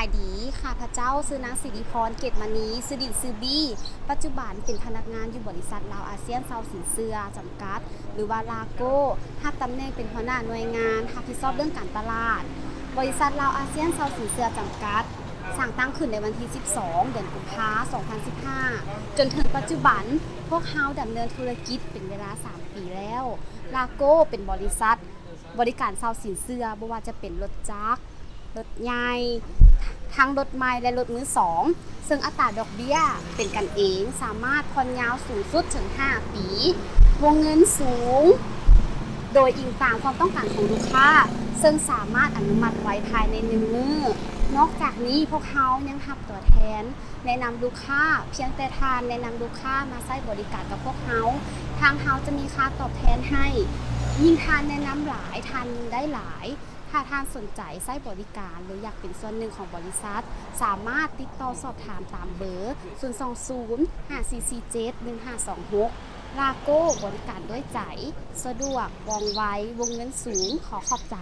ายดีค่ะพระเจ้าซื้อนางสิริพรเกตมณีซื้อดินซื้อบี้ปัจจุบันเป็นพนักงานอยู่บริษัทลาวอาเซียนเซาสินเสื้อจำกัดหรือว่าลาโก้รับตำแหน่งเป็นหัวหน้าหน่วยงานรับผิดชอบเรื่องการตลาดบริษัทลาวอาเซียนเซาสินเสื้อจำกัดสั่งตั้งขึ้นในวันที่ 12 เดือนกุมภาพันธ์ 2015 จนถึงปัจจุบันพวกเขาดำเนินธุรกิจเป็นเวลา 3 ปีแล้วลาโก้เป็นบริษัทบริการเซาสินเสื้อบ่ว่าจะเป็นรถจักรรถใหญ่ทั้งรถใหม่และรถมือสองซึ่งอัตราดอกเบี้ยเป็นกันเองสามารถผ่อนยาวสูงสุดถึง 5 ปี วงเงินสูงโดยอิงตามความต้องการของลูกค้าซึ่งสามารถอนุมัติไว้ภายใน1 มื้อนอกจากนี้พวกเขายังรับตัวแทนแนะนำลูกค้าเพียงแต่ทานแนะนำลูกค้ามาใช้บริการกับพวกเขาทางเขาจะมีค่าตอบแทนให้ยิ่งทานแนะนำหลายทานยิ่งได้หลายถ้าท่านสนใจใช้บริการหรืออยากเป็นส่วนหนึ่งของบริษัทสามารถติดต่อสอบถามตามเบอร์ 020-5447-1526 ลาโก้บริการด้วยใจสะดวกว่องไววงเงินสูงขอขอบใจ